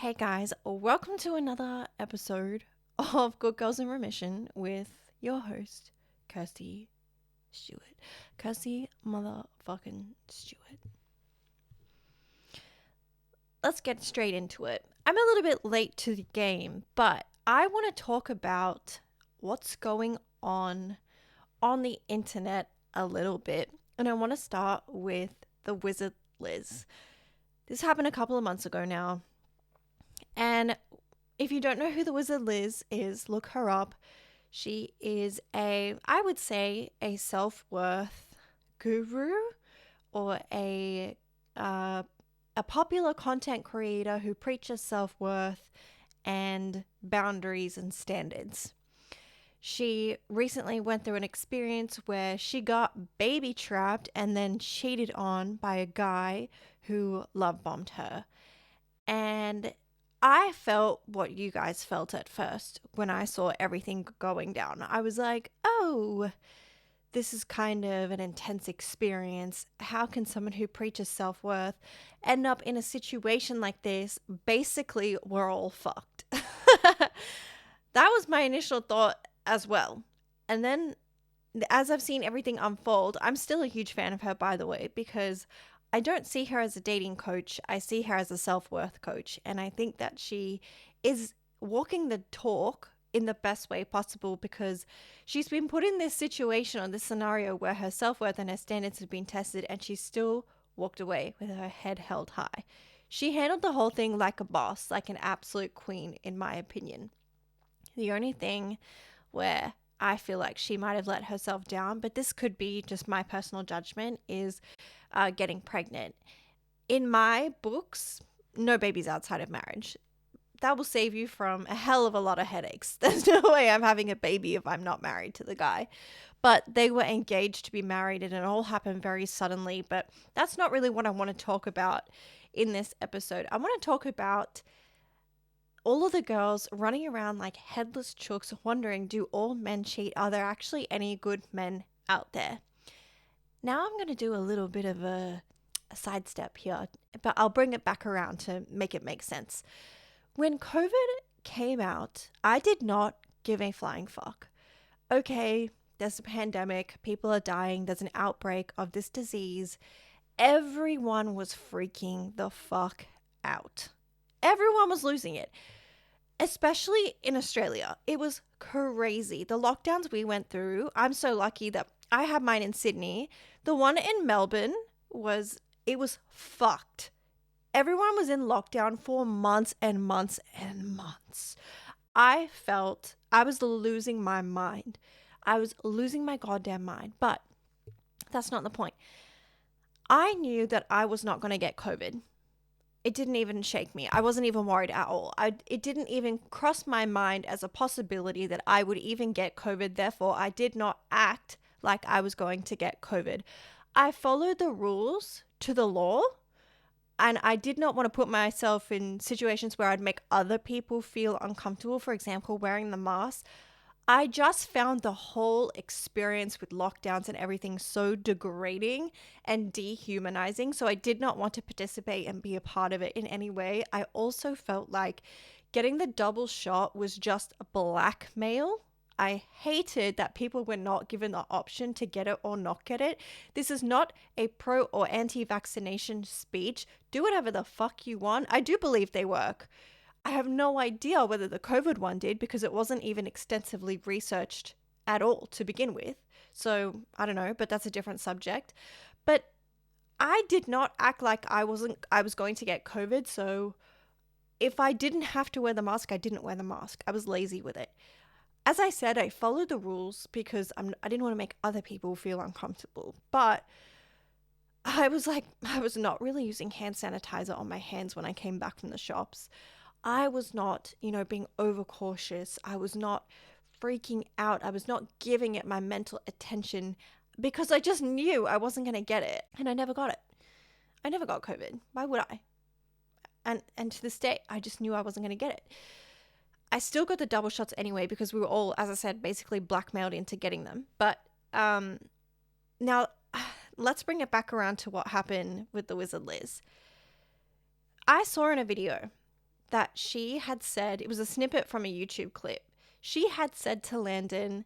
Hey guys, welcome to another episode of Good Girls in Remission with your host, Kirsty Stewart. Kirsty motherfucking Stewart. Let's get straight into it. I'm a little bit late to the game, but I want to talk about what's going on the internet a little bit. And I want to start with the Wizard Liz. This happened a couple of months ago now. And if you don't know who the Wizard Liz is, look her up. She is I would say, a self-worth guru or a popular content creator who preaches self-worth and boundaries and standards. She recently went through an experience where she got baby trapped and then cheated on by a guy who love bombed her. And I felt what you guys felt at first when I saw everything going down. I was like, oh, this is kind of an intense experience. How can someone who preaches self-worth end up in a situation like this? Basically, we're all fucked. That was my initial thought as well. And then as I've seen everything unfold, I'm still a huge fan of her, by the way, because I don't see her as a dating coach. I see her as a self-worth coach. And I think that she is walking the talk in the best way possible because she's been put in this situation or this scenario where her self-worth and her standards have been tested and she still walked away with her head held high. She handled the whole thing like a boss, like an absolute queen, in my opinion. The only thing where I feel like she might have let herself down, but this could be just my personal judgment, is getting pregnant. In my books, no babies outside of marriage. That will save you from a hell of a lot of headaches. There's no way I'm having a baby if I'm not married to the guy. But they were engaged to be married and it all happened very suddenly. But that's not really what I want to talk about in this episode. I want to talk about all of the girls running around like headless chooks wondering, do all men cheat? Are there actually any good men out there? Now I'm going to do a little bit of a sidestep here, but I'll bring it back around to make it make sense. When COVID came out, I did not give a flying fuck. Okay, there's a pandemic, people are dying, there's an outbreak of this disease. Everyone was freaking the fuck out. Everyone was losing it. Especially in Australia. It was crazy. The lockdowns we went through, I'm so lucky that I had mine in Sydney. The one in Melbourne was fucked. Everyone was in lockdown for months and months and months. I felt I was losing my mind. I was losing my goddamn mind. But that's not the point. I knew that I was not going to get COVID. It didn't even shake me. I wasn't even worried at all. It didn't even cross my mind as a possibility that I would even get COVID. Therefore, I did not act like I was going to get COVID. I followed the rules to the law, and I did not want to put myself in situations where I'd make other people feel uncomfortable. For example, wearing the mask. I just found the whole experience with lockdowns and everything so degrading and dehumanizing. So I did not want to participate and be a part of it in any way. I also felt like getting the double shot was just blackmail. I hated that people were not given the option to get it or not get it. This is not a pro or anti-vaccination speech. Do whatever the fuck you want. I do believe they work. I have no idea whether the COVID one did because it wasn't even extensively researched at all to begin with. So I don't know, but that's a different subject. But I did not act like I was going to get COVID. So if I didn't have to wear the mask, I didn't wear the mask. I was lazy with it. As I said, I followed the rules because I didn't want to make other people feel uncomfortable. But I was not really using hand sanitizer on my hands when I came back from the shops. I was not, being overcautious. I was not freaking out. I was not giving it my mental attention because I just knew I wasn't going to get it. And I never got it. I never got COVID. Why would I? And to this day, I just knew I wasn't going to get it. I still got the double shots anyway because we were all, as I said, basically blackmailed into getting them. But now let's bring it back around to what happened with the Wizard Liz. I saw in a video that she had said, it was a snippet from a YouTube clip. She had said to Landon,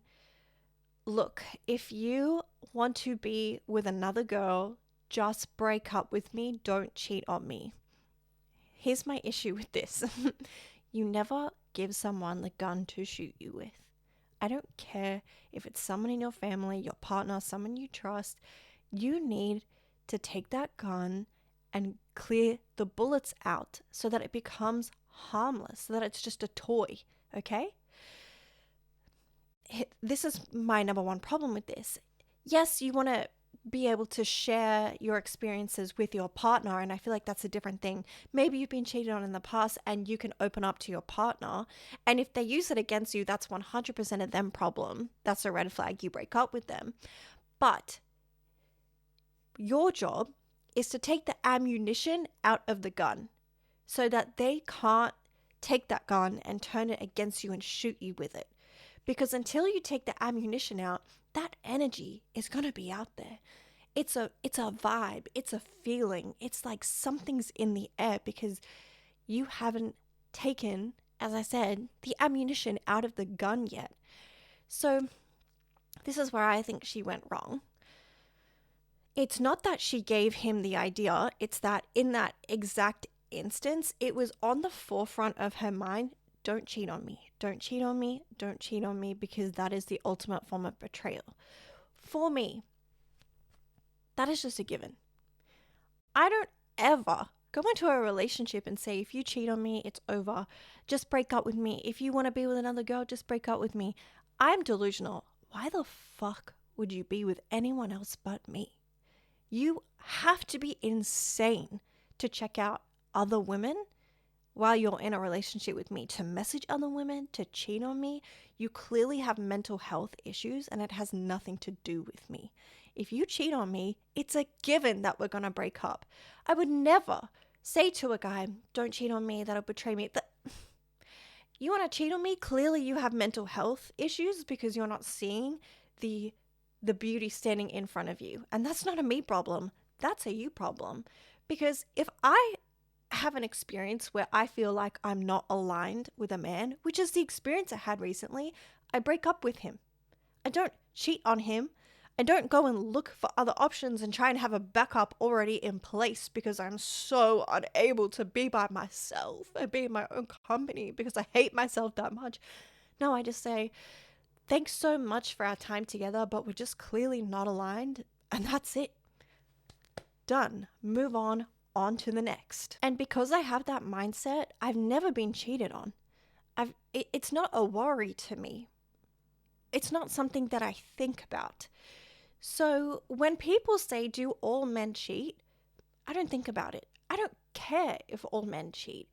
look, if you want to be with another girl, just break up with me. Don't cheat on me. Here's my issue with this. You never give someone the gun to shoot you with. I don't care if it's someone in your family, your partner, someone you trust. You need to take that gun and clear the bullets out so that it becomes harmless, so that it's just a toy, okay? This is my number one problem with this. Yes, you want to be able to share your experiences with your partner, and I feel like that's a different thing. Maybe you've been cheated on in the past and you can open up to your partner, and if they use it against you, that's 100% of them problem. That's a red flag. You break up with them. But your job is to take the ammunition out of the gun so that they can't take that gun and turn it against you and shoot you with it. Because until you take the ammunition out, that energy is going to be out there. It's a vibe. It's a feeling. It's like something's in the air because you haven't taken, as I said, the ammunition out of the gun yet. So this is where I think she went wrong. It's not that she gave him the idea. It's that in that exact instance, it was on the forefront of her mind. Don't cheat on me. Don't cheat on me. Don't cheat on me, because that is the ultimate form of betrayal. For me, that is just a given. I don't ever go into a relationship and say, if you cheat on me, it's over. Just break up with me. If you want to be with another girl, just break up with me. I'm delusional. Why the fuck would you be with anyone else but me? You have to be insane to check out other women while you're in a relationship with me, to message other women, to cheat on me. You clearly have mental health issues and it has nothing to do with me. If you cheat on me, it's a given that we're going to break up. I would never say to a guy, don't cheat on me, that'll betray me. You want to cheat on me? Clearly you have mental health issues because you're not seeing the beauty standing in front of you. And that's not a me problem. That's a you problem. Because if I have an experience where I feel like I'm not aligned with a man, which is the experience I had recently, I break up with him. I don't cheat on him. I don't go and look for other options and try and have a backup already in place because I'm so unable to be by myself and be in my own company because I hate myself that much. No, I just say, thanks so much for our time together, but we're just clearly not aligned, and that's it. Done. Move on to the next. And because I have that mindset, I've never been cheated on. It's not a worry to me. It's not something that I think about. So when people say, do all men cheat? I don't think about it. I don't care if all men cheat.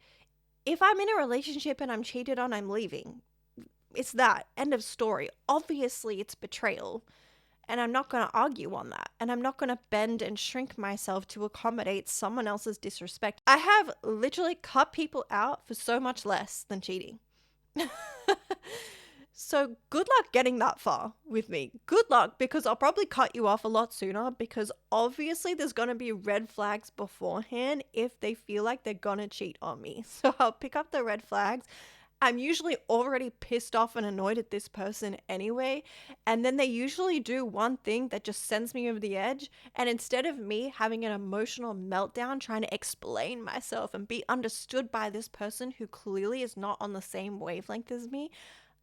If I'm in a relationship and I'm cheated on, I'm leaving. It's that. End of story. Obviously, it's betrayal. And I'm not going to argue on that. And I'm not going to bend and shrink myself to accommodate someone else's disrespect. I have literally cut people out for so much less than cheating. So good luck getting that far with me. Good luck, because I'll probably cut you off a lot sooner, because obviously there's going to be red flags beforehand if they feel like they're going to cheat on me. So I'll pick up the red flags. I'm usually already pissed off and annoyed at this person anyway. And then they usually do one thing that just sends me over the edge. And instead of me having an emotional meltdown trying to explain myself and be understood by this person who clearly is not on the same wavelength as me,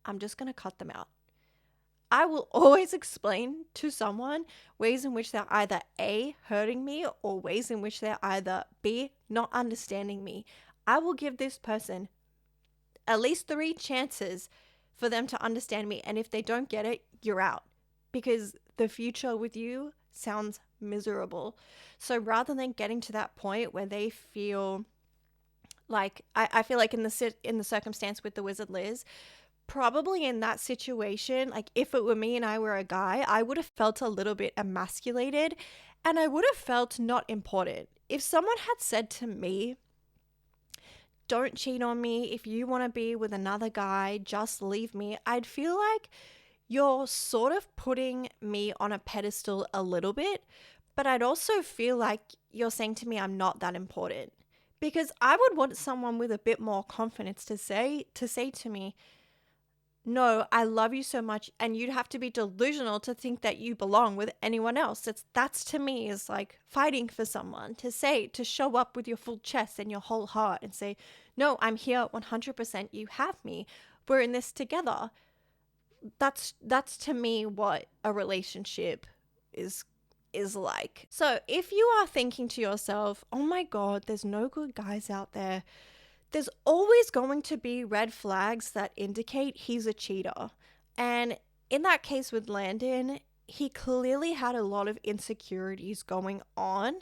I'm just going to cut them out. I will always explain to someone ways in which they're either A, hurting me, or ways in which they're either B, not understanding me. I will give this person at least 3 chances for them to understand me. And if they don't get it, you're out, because the future with you sounds miserable. So rather than getting to that point where they feel like, I feel like in the circumstance with the Wizard Liz, probably in that situation, like if it were me and I were a guy, I would have felt a little bit emasculated and I would have felt not important. If someone had said to me, don't cheat on me, if you want to be with another guy, just leave me, I'd feel like you're sort of putting me on a pedestal a little bit, but I'd also feel like you're saying to me I'm not that important, Because I would want someone with a bit more confidence to say to me, no, I love you so much, and you'd have to be delusional to think that you belong with anyone else. That's to me is like fighting for someone to say, to show up with your full chest and your whole heart and say, no, I'm here 100%. You have me. We're in this together. That's to me what a relationship is like. So if you are thinking to yourself, oh my God, there's no good guys out there, there's always going to be red flags that indicate he's a cheater. And in that case with Landon, he clearly had a lot of insecurities going on.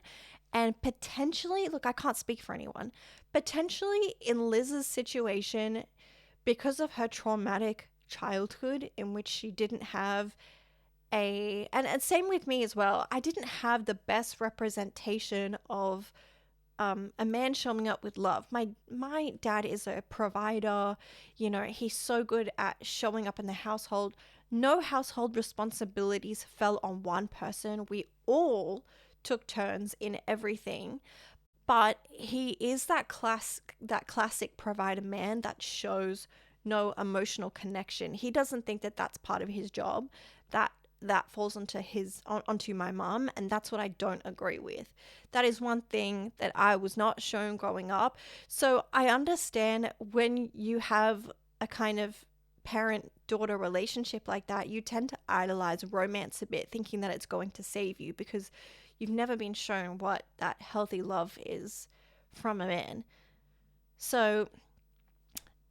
And potentially, look, I can't speak for anyone, potentially in Liz's situation, because of her traumatic childhood in which she didn't have and same with me as well, I didn't have the best representation of a man showing up with love. My dad is a provider. You know, he's so good at showing up in the household. No household responsibilities fell on one person. We all took turns in everything. But he is that classic provider man that shows no emotional connection. He doesn't think that that's part of his job. That falls onto my mum, and that's what I don't agree with. That is one thing that I was not shown growing up. So I understand when you have a kind of parent-daughter relationship like that, you tend to idolize romance a bit, thinking that it's going to save you because you've never been shown what that healthy love is from a man. So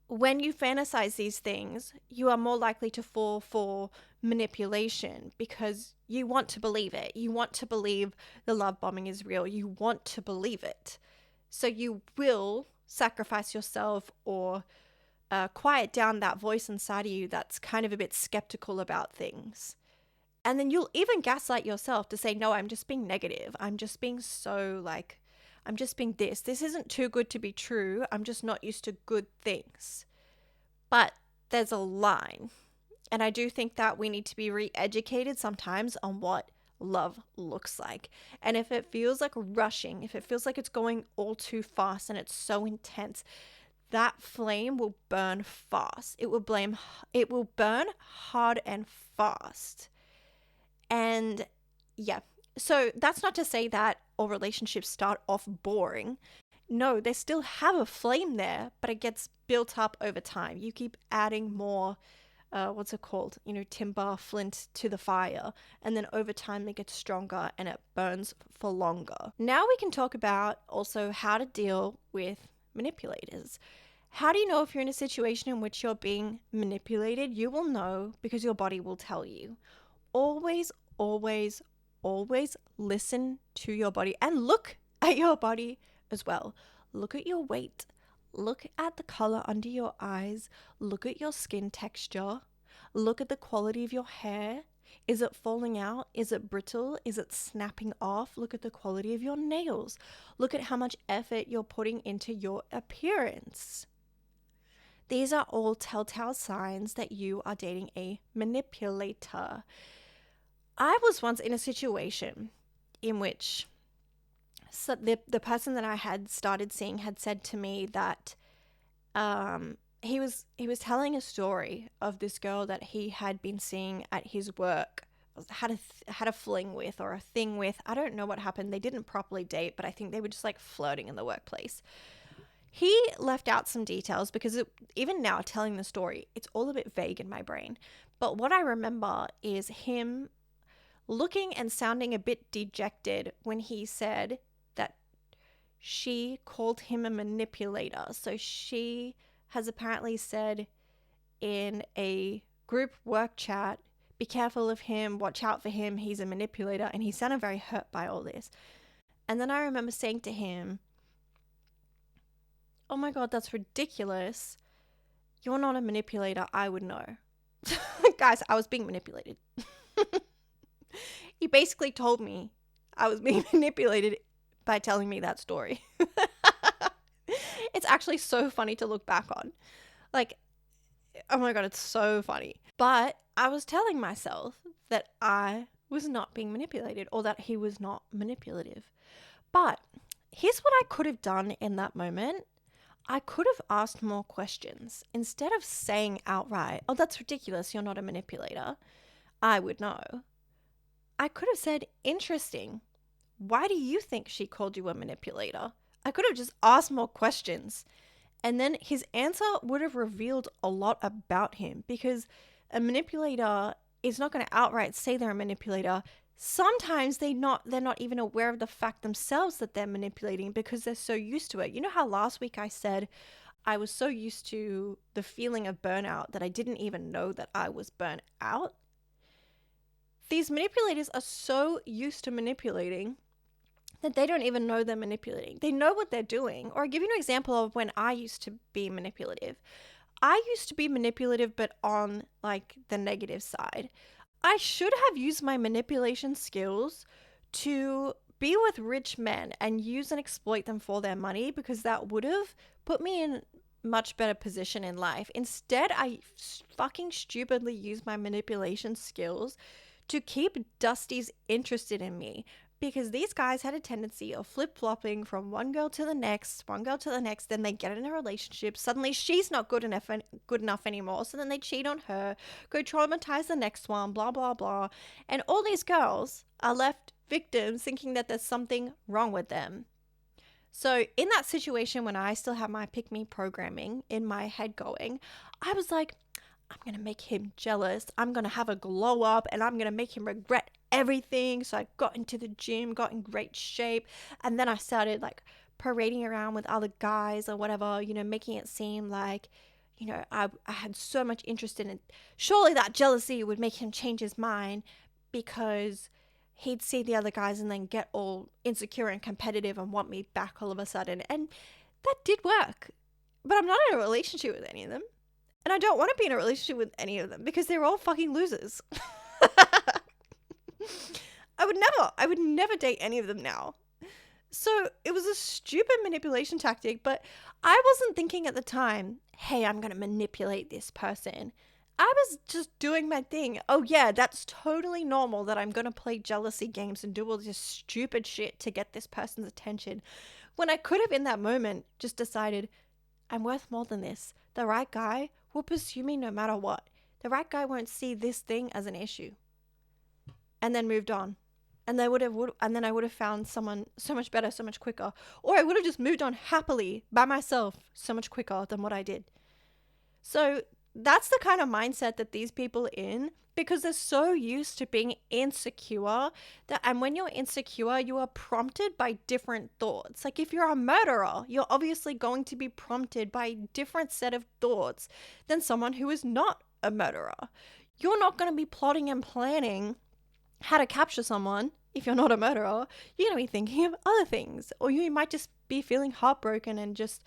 when you fantasize these things, you are more likely to fall for manipulation because you want to believe it. You want to believe the love bombing is real. You want to believe it. So you will sacrifice yourself or quiet down that voice inside of you that's kind of a bit skeptical about things. And then you'll even gaslight yourself to say, no, I'm just being negative. I'm just being I'm just being this. This isn't too good to be true. I'm just not used to good things. But there's a line. And I do think that we need to be re-educated sometimes on what love looks like. And if it feels like rushing, if it feels like it's going all too fast and it's so intense, that flame will burn fast. It will burn hard and fast. And yeah, so that's not to say that all relationships start off boring. No, they still have a flame there, but it gets built up over time. You keep adding more, timber, flint to the fire. And then over time, it gets stronger and it burns for longer. Now we can talk about also how to deal with manipulators. How do you know if you're in a situation in which you're being manipulated? You will know because your body will tell you. Always, always, always listen to your body and look at your body as well. Look at your weight. Look at the color under your eyes. Look at your skin texture. Look at the quality of your hair. Is it falling out? Is it brittle? Is it snapping off? Look at the quality of your nails. Look at how much effort you're putting into your appearance. These are all telltale signs that you are dating a manipulator. I was once in a situation in which the person that I had started seeing had said to me that he was telling a story of this girl that he had been seeing at his work, had a fling with or a thing with. I don't know what happened. They didn't properly date, but I think they were just like flirting in the workplace. He left out some details because even now telling the story, it's all a bit vague in my brain. But what I remember is him looking and sounding a bit dejected when he said that she called him a manipulator. So she has apparently said in a group work chat, be careful of him, watch out for him, he's a manipulator. And he sounded very hurt by all this. And then I remember saying to him, oh my God, that's ridiculous. You're not a manipulator. I would know. Guys, I was being manipulated. He basically told me I was being manipulated by telling me that story. It's actually so funny to look back on. Like, oh my God, it's so funny. But I was telling myself that I was not being manipulated or that he was not manipulative. But here's what I could have done in that moment. I could have asked more questions instead of saying outright, oh, that's ridiculous, you're not a manipulator. I would know. I could have said, interesting. Why do you think she called you a manipulator? I could have just asked more questions. And then his answer would have revealed a lot about him, because a manipulator is not going to outright say they're a manipulator. Sometimes they're not even aware of the fact themselves that they're manipulating because they're so used to it. You know how last week I said I was so used to the feeling of burnout that I didn't even know that I was burnt out? These manipulators are so used to manipulating that they don't even know they're manipulating. They know what they're doing. Or I'll give you an example of when I used to be manipulative. I used to be manipulative, but on like the negative side. I should have used my manipulation skills to be with rich men and use and exploit them for their money, because that would have put me in much better position in life. Instead, I fucking stupidly used my manipulation skills to keep Dusty's interested in me, because these guys had a tendency of flip-flopping from one girl to the next, then they get in a relationship, suddenly she's not good enough anymore, so then they cheat on her, go traumatize the next one, blah, blah, blah. And all these girls are left victims thinking that there's something wrong with them. So in that situation, when I still have my pick-me programming in my head going, I was like, I'm going to make him jealous. I'm going to have a glow up and I'm going to make him regret everything. So I got into the gym, got in great shape. And then I started like parading around with other guys or whatever, making it seem like, I had so much interest in it. Surely that jealousy would make him change his mind, because he'd see the other guys and then get all insecure and competitive and want me back all of a sudden. And that did work. But I'm not in a relationship with any of them. And I don't want to be in a relationship with any of them because they're all fucking losers. I would never date any of them now. So it was a stupid manipulation tactic, but I wasn't thinking at the time, hey, I'm going to manipulate this person. I was just doing my thing. Oh yeah, that's totally normal that I'm going to play jealousy games and do all this stupid shit to get this person's attention. When I could have in that moment just decided, I'm worth more than this. The right guy will pursue me no matter what. The right guy won't see this thing as an issue. And then moved on. And then I would have found someone so much better, so much quicker. Or I would have just moved on happily by myself so much quicker than what I did. So that's the kind of mindset that these people are in, because they're so used to being insecure and when you're insecure, you are prompted by different thoughts. Like if you're a murderer, you're obviously going to be prompted by a different set of thoughts than someone who is not a murderer. You're not going to be plotting and planning how to capture someone if you're not a murderer. You're going to be thinking of other things, or you might just be feeling heartbroken and just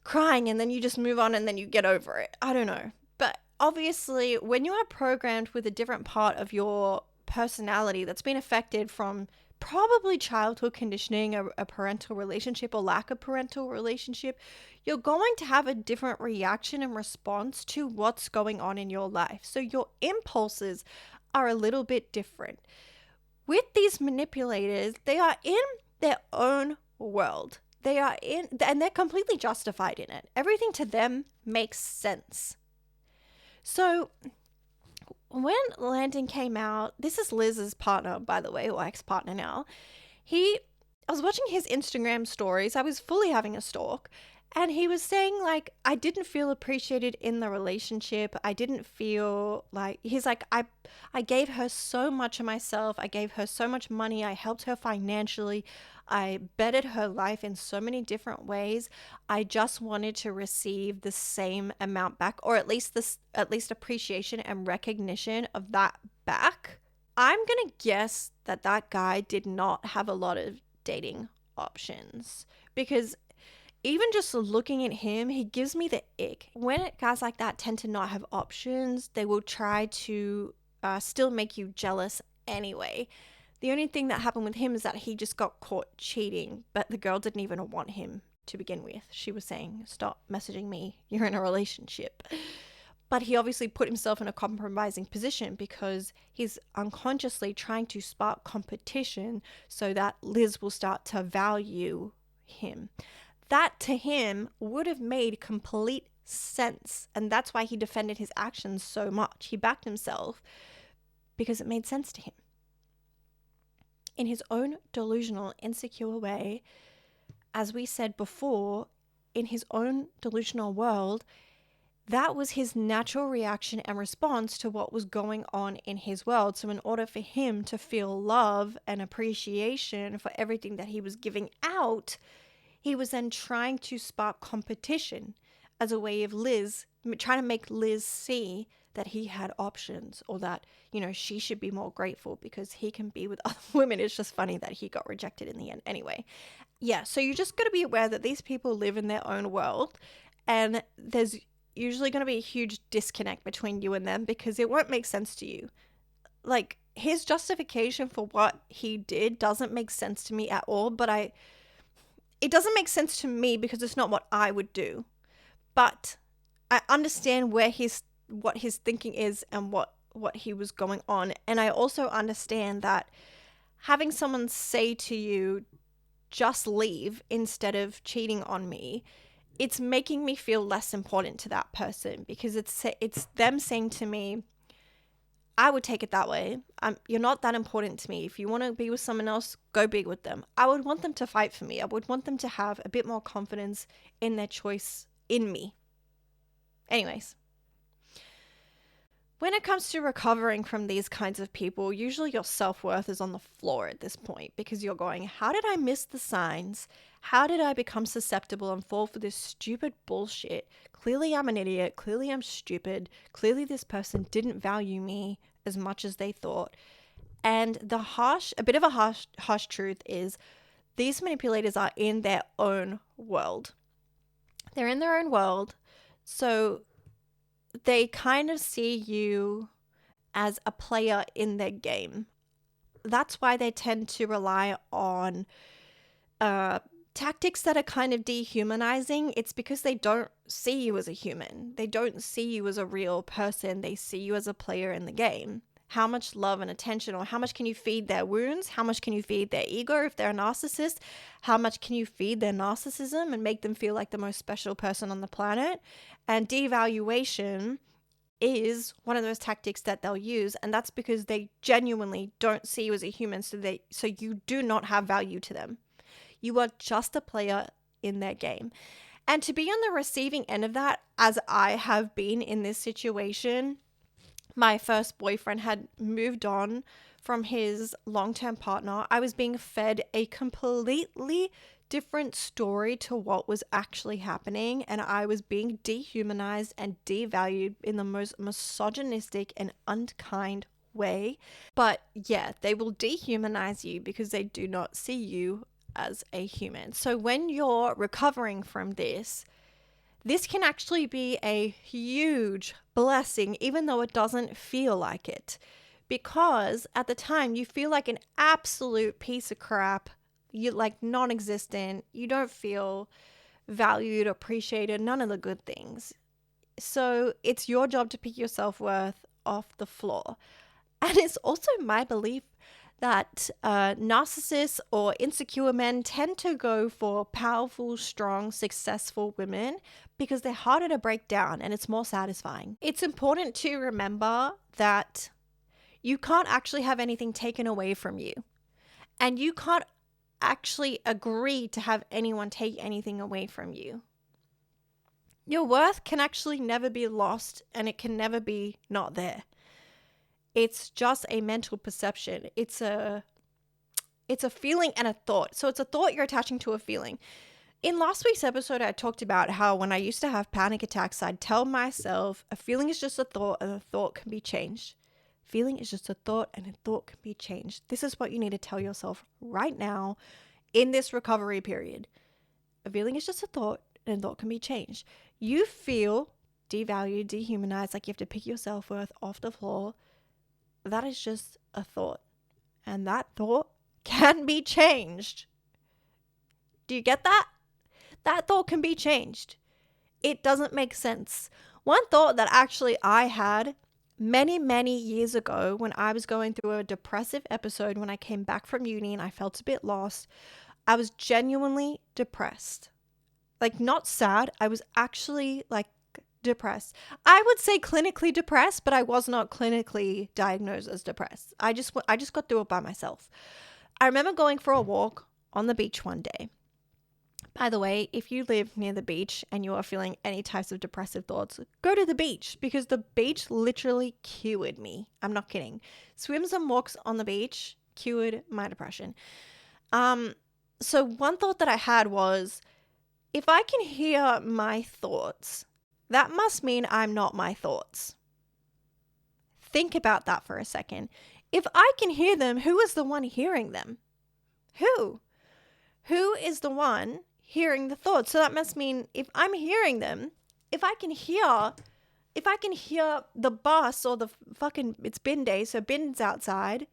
crying, and then you just move on and then you get over it. I don't know. But obviously, when you are programmed with a different part of your personality that's been affected from probably childhood conditioning, a parental relationship or lack of parental relationship, you're going to have a different reaction and response to what's going on in your life. So your impulses are a little bit different. With these manipulators, they are in their own world. They are in, and they're completely justified in it. Everything to them makes sense. So when Landon came out, this is Liz's partner, by the way, or ex-partner now. I was watching his Instagram stories. I was fully having a stalk. And he was saying, like, I didn't feel appreciated in the relationship. I didn't feel like, he's like, I gave her so much of myself. I gave her so much money. I helped her financially. I bettered her life in so many different ways. I just wanted to receive the same amount back, or at least appreciation and recognition of that back. I'm going to guess that guy did not have a lot of dating options, because even just looking at him, he gives me the ick. When guys like that tend to not have options, they will try to still make you jealous anyway. The only thing that happened with him is that he just got caught cheating, but the girl didn't even want him to begin with. She was saying, stop messaging me, you're in a relationship. But he obviously put himself in a compromising position because he's unconsciously trying to spark competition so that Liz will start to value him. That to him would have made complete sense. And that's why he defended his actions so much. He backed himself because it made sense to him. In his own delusional, insecure way, as we said before, in his own delusional world, that was his natural reaction and response to what was going on in his world. So in order for him to feel love and appreciation for everything that he was giving out, he was then trying to spark competition as a way of trying to make Liz see that he had options, or that, she should be more grateful because he can be with other women. It's just funny that he got rejected in the end. Anyway, yeah, so you just got to be aware that these people live in their own world, and there's usually going to be a huge disconnect between you and them because it won't make sense to you. Like, his justification for what he did doesn't make sense to me at all, but it doesn't make sense to me because it's not what I would do. But I understand what his thinking is and what he was going on. And I also understand that having someone say to you, just leave instead of cheating on me, it's making me feel less important to that person, because it's them saying to me, I would take it that way. You're not that important to me. If you want to be with someone else, go be with them. I would want them to fight for me. I would want them to have a bit more confidence in their choice in me. Anyways, when it comes to recovering from these kinds of people, usually your self-worth is on the floor at this point, because you're going, how did I miss the signs? How did I become susceptible and fall for this stupid bullshit? Clearly I'm an idiot. Clearly I'm stupid. Clearly this person didn't value me as much as they thought. And a bit of a harsh truth is these manipulators are in their own world. They're in their own world. So they kind of see you as a player in their game. That's why they tend to rely on tactics that are kind of dehumanizing. It's because they don't see you as a human. They don't see you as a real person. They see you as a player in the game. How much love and attention, or how much can you feed their wounds? How much can you feed their ego if they're a narcissist? How much can you feed their narcissism and make them feel like the most special person on the planet? And devaluation is one of those tactics that they'll use, and that's because they genuinely don't see you as a human, so you do not have value to them. You are just a player in their game. And to be on the receiving end of that, as I have been in this situation, my first boyfriend had moved on from his long-term partner. I was being fed a completely different story to what was actually happening, and I was being dehumanized and devalued in the most misogynistic and unkind way. But yeah, they will dehumanize you because they do not see you as a human. So when you're recovering from this can actually be a huge blessing, even though it doesn't feel like it. Because at the time, you feel like an absolute piece of crap. You're like non-existent. You don't feel valued, appreciated, none of the good things. So it's your job to pick your self-worth off the floor. And it's also my belief that narcissists or insecure men tend to go for powerful, strong, successful women because they're harder to break down and it's more satisfying. It's important to remember that you can't actually have anything taken away from you, and you can't actually agree to have anyone take anything away from you. Your worth can actually never be lost, and it can never be not there. It's just a mental perception. It's a feeling and a thought. So it's a thought you're attaching to a feeling. In last week's episode, I talked about how when I used to have panic attacks, I'd tell myself a feeling is just a thought and a thought can be changed. Feeling is just a thought and a thought can be changed. This is what you need to tell yourself right now in this recovery period. A feeling is just a thought and a thought can be changed. You feel devalued, dehumanized, like you have to pick your self-worth off the floor. That is just a thought, and that thought can be changed. Do you get that? That thought can be changed. It doesn't make sense. One thought that actually I had many, many years ago when I was going through a depressive episode when I came back from uni and I felt a bit lost, I was genuinely depressed. Like, not sad. I was actually like depressed. I would say clinically depressed, but I was not clinically diagnosed as depressed. I just got through it by myself. I remember going for a walk on the beach one day. By the way, if you live near the beach and you are feeling any types of depressive thoughts, go to the beach, because the beach literally cured me. I'm not kidding. Swims and walks on the beach cured my depression. So one thought that I had was, if I can hear my thoughts, that must mean I'm not my thoughts. Think about that for a second. If I can hear them, who is the one hearing them? Who? Who is the one hearing the thoughts? So that must mean if I'm hearing them, if I can hear the bus or the fucking, it's bin day, so bin's outside,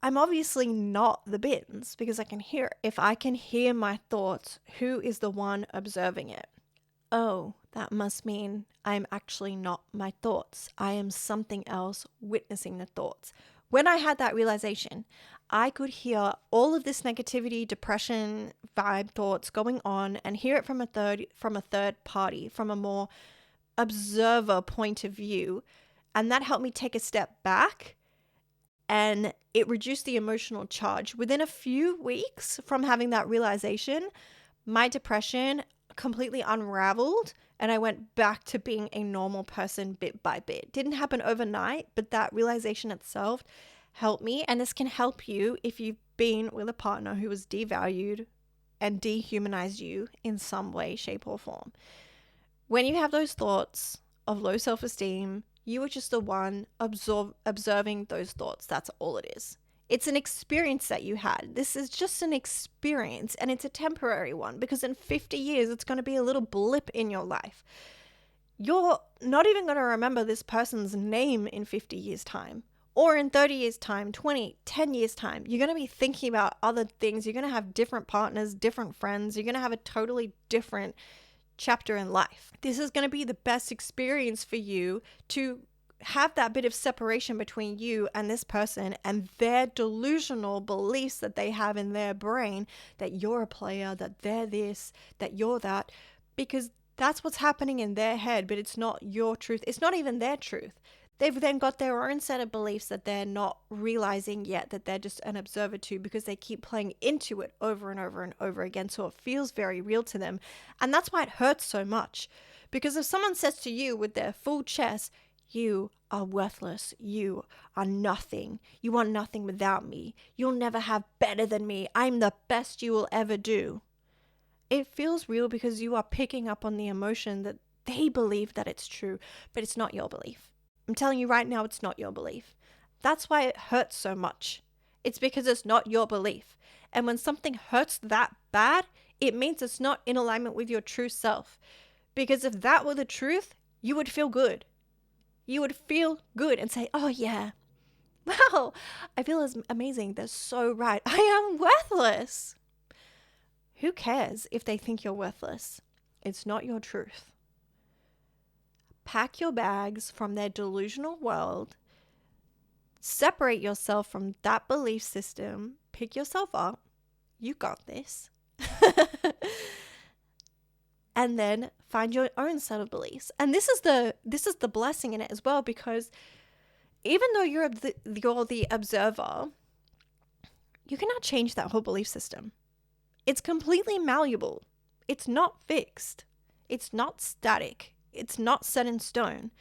I'm obviously not the bins because I can hear it. If I can hear my thoughts, who is the one observing it? Oh, that must mean I'm actually not my thoughts. I am something else witnessing the thoughts. When I had that realization, I could hear all of this negativity, depression, vibe thoughts going on and hear it from a third party, from a more observer point of view. And that helped me take a step back, and it reduced the emotional charge. Within a few weeks from having that realization, my depression completely unraveled and I went back to being a normal person bit by bit. Didn't happen overnight, but that realization itself helped me. And this can help you if you've been with a partner who has devalued and dehumanized you in some way, shape, or form. When you have those thoughts of low self-esteem, you are just the one observing those thoughts. That's all it is. It's an experience that you had. This is just an experience, and it's a temporary one, because in 50 years, it's going to be a little blip in your life. You're not even going to remember this person's name in 50 years' time, or in 30 years' time, 20, 10 years' time. You're going to be thinking about other things. You're going to have different partners, different friends. You're going to have a totally different chapter in life. This is going to be the best experience for you to have that bit of separation between you and this person and their delusional beliefs that they have in their brain, that you're a player, that they're this, that you're that, because that's what's happening in their head, but it's not your truth. It's not even their truth. They've then got their own set of beliefs that they're not realizing yet, that they're just an observer to, because they keep playing into it over and over and over again. So it feels very real to them. And that's why it hurts so much. Because if someone says to you with their full chest, you are worthless, you are nothing, you are nothing without me, you'll never have better than me, I'm the best you will ever do. It feels real because you are picking up on the emotion that they believe that it's true, but it's not your belief. I'm telling you right now, it's not your belief. That's why it hurts so much. It's because it's not your belief. And when something hurts that bad, it means it's not in alignment with your true self. Because if that were the truth, you would feel good. You would feel good and say, oh yeah, wow, I feel amazing. They're so right. I am worthless. Who cares if they think you're worthless? It's not your truth. Pack your bags from their delusional world. Separate yourself from that belief system. Pick yourself up. You got this. And then find your own set of beliefs. And this is the blessing in it as well, because even though you're the observer, you cannot change that whole belief system. It's completely malleable. It's not fixed. It's not static. It's not set in stone.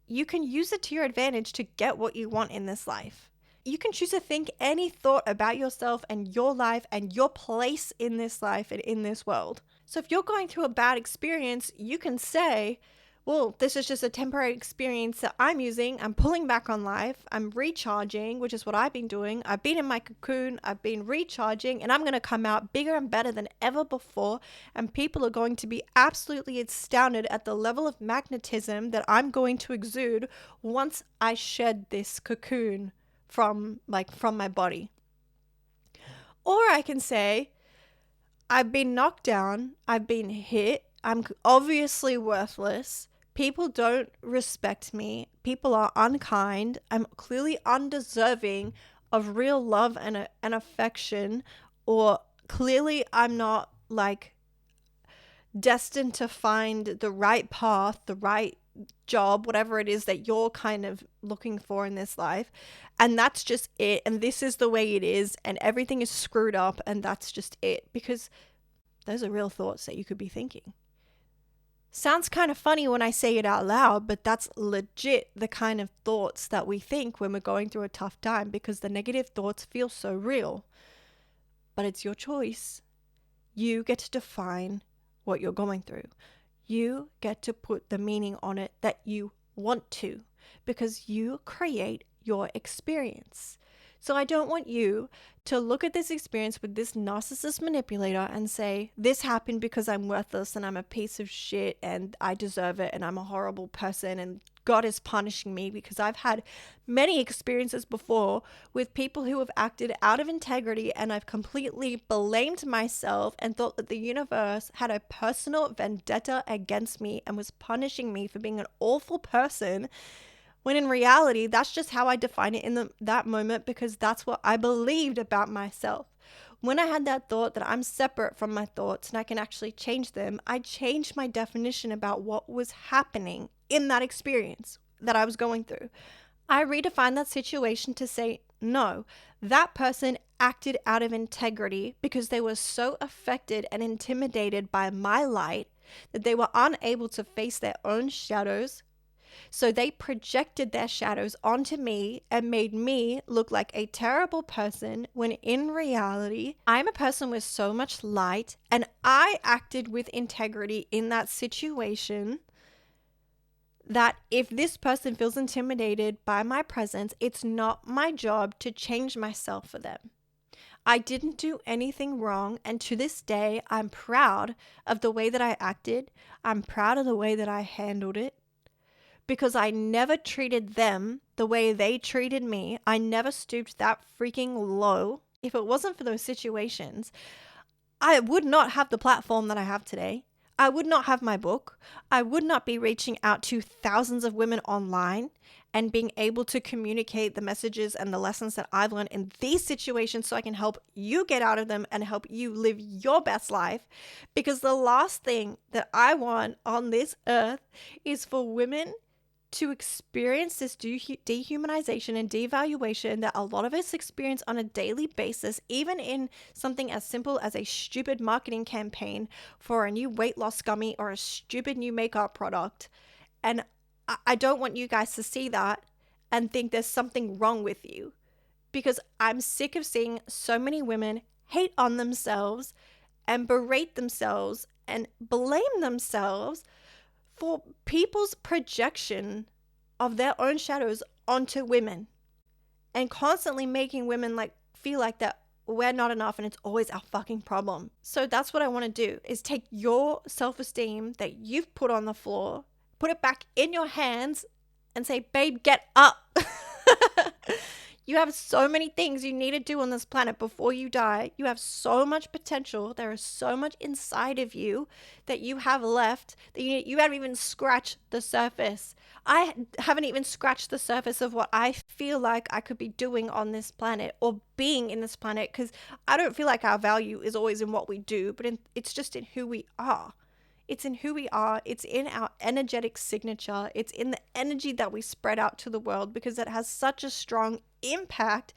You can use it to your advantage to get what you want in this life. You can choose to think any thought about yourself and your life and your place in this life and in this world. So if you're going through a bad experience, you can say, well, this is just a temporary experience that I'm using. I'm pulling back on life. I'm recharging, which is what I've been doing. I've been in my cocoon. I've been recharging, and I'm going to come out bigger and better than ever before. And people are going to be absolutely astounded at the level of magnetism that I'm going to exude once I shed this cocoon from my body. Or I can say, I've been knocked down. I've been hit. I'm obviously worthless, People don't respect me. People are unkind. I'm clearly undeserving of real love and affection, or clearly I'm not like destined to find the right path, the right job, whatever it is that you're kind of looking for in this life. And that's just it. And this is the way it is. And everything is screwed up. And that's just it. Because those are real thoughts that you could be thinking. Sounds kind of funny when I say it out loud, but that's legit the kind of thoughts that we think when we're going through a tough time, because the negative thoughts feel so real. But it's your choice. You get to define what you're going through. You get to put the meaning on it that you want to, because you create your experience. So I don't want you to look at this experience with this narcissist manipulator and say, this happened because I'm worthless and I'm a piece of shit and I deserve it and I'm a horrible person and God is punishing me, because I've had many experiences before with people who have acted out of integrity, and I've completely blamed myself and thought that the universe had a personal vendetta against me and was punishing me for being an awful person, when in reality, that's just how I define it in that moment, because that's what I believed about myself. When I had that thought that I'm separate from my thoughts and I can actually change them, I changed my definition about what was happening in that experience that I was going through. I redefined that situation to say, no, that person acted out of integrity because they were so affected and intimidated by my light that they were unable to face their own shadows. So they projected their shadows onto me and made me look like a terrible person, when in reality, I'm a person with so much light, and I acted with integrity in that situation, that if this person feels intimidated by my presence, it's not my job to change myself for them. I didn't do anything wrong, and to this day, I'm proud of the way that I acted. I'm proud of the way that I handled it, because I never treated them the way they treated me. I never stooped that freaking low. If it wasn't for those situations, I would not have the platform that I have today. I would not have my book. I would not be reaching out to thousands of women online and being able to communicate the messages and the lessons that I've learned in these situations, so I can help you get out of them and help you live your best life. Because the last thing that I want on this earth is for women to experience this dehumanization and devaluation that a lot of us experience on a daily basis, even in something as simple as a stupid marketing campaign for a new weight loss gummy or a stupid new makeup product. And I don't want you guys to see that and think there's something wrong with you, because I'm sick of seeing so many women hate on themselves and berate themselves and blame themselves for people's projection of their own shadows onto women, and constantly making women feel like that we're not enough and it's always our fucking problem. So that's what I want to do, is take your self-esteem that you've put on the floor, put it back in your hands and say, babe, get up. You have so many things you need to do on this planet before you die. You have so much potential. There is so much inside of you that you have left that you haven't even scratched the surface. I haven't even scratched the surface of what I feel like I could be doing on this planet or being in this planet, because I don't feel like our value is always in what we do, but it's just in who we are. It's in who we are. It's in our energetic signature. It's in the energy that we spread out to the world, because it has such a strong impact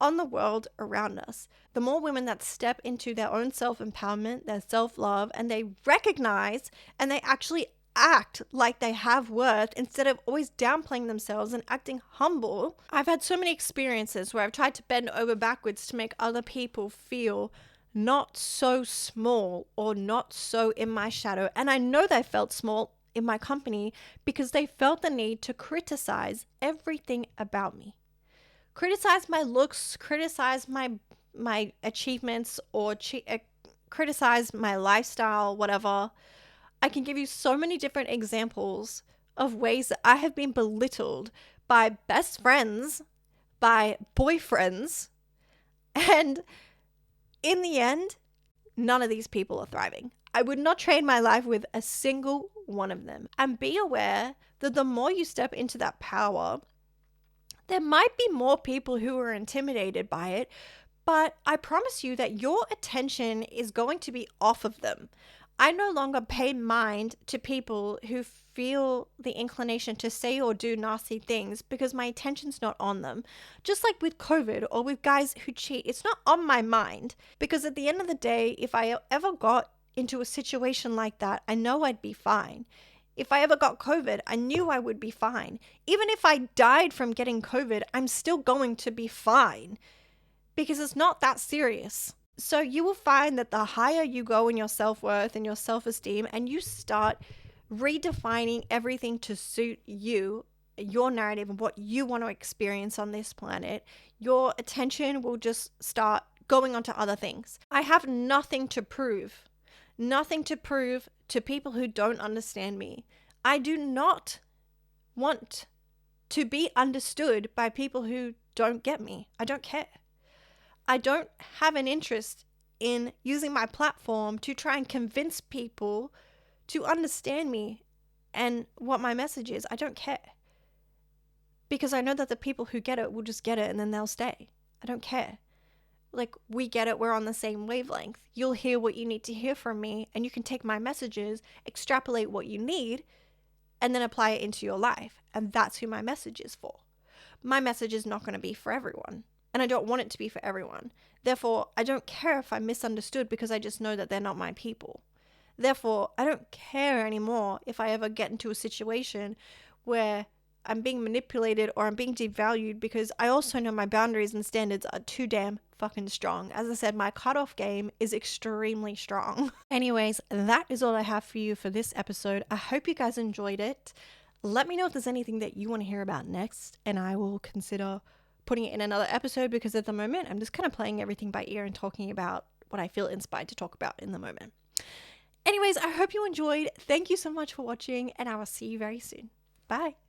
on the world around us. The more women that step into their own self-empowerment, their self-love, and they recognize and they actually act like they have worth instead of always downplaying themselves and acting humble. I've had so many experiences where I've tried to bend over backwards to make other people feel not so small or not so in my shadow. And I know they felt small in my company because they felt the need to criticize everything about me. Criticize my looks, criticize my achievements, or criticize my lifestyle, whatever. I can give you so many different examples of ways that I have been belittled by best friends, by boyfriends, and in the end, none of these people are thriving. I would not trade my life with a single one of them. And be aware that the more you step into that power, there might be more people who are intimidated by it, but I promise you that your attention is going to be off of them. I no longer pay mind to people who feel the inclination to say or do nasty things because my attention's not on them. Just like with COVID or with guys who cheat, it's not on my mind, because at the end of the day, if I ever got into a situation like that, I know I'd be fine. If I ever got COVID, I knew I would be fine. Even if I died from getting COVID, I'm still going to be fine because it's not that serious. So you will find that the higher you go in your self-worth and your self-esteem, and you start redefining everything to suit you, your narrative, and what you want to experience on this planet, your attention will just start going on to other things. I have nothing to prove. Nothing to prove to people who don't understand me. I do not want to be understood by people who don't get me. I don't care. I don't have an interest in using my platform to try and convince people to understand me and what my message is. I don't care. Because I know that the people who get it will just get it and then they'll stay. I don't care. Like, we get it, we're on the same wavelength. You'll hear what you need to hear from me, and you can take my messages, extrapolate what you need, and then apply it into your life. And that's who my message is for. My message is not going to be for everyone, and I don't want it to be for everyone. Therefore, I don't care if I'm misunderstood because I just know that they're not my people. Therefore, I don't care anymore if I ever get into a situation where I'm being manipulated or I'm being devalued, because I also know my boundaries and standards are too damn fucking strong. As I said, my cutoff game is extremely strong. Anyways, that is all I have for you for this episode. I hope you guys enjoyed it. Let me know if there's anything that you want to hear about next, and I will consider putting it in another episode, because at the moment I'm just kind of playing everything by ear and talking about what I feel inspired to talk about in the moment. Anyways, I hope you enjoyed. Thank you so much for watching, and I will see you very soon. Bye.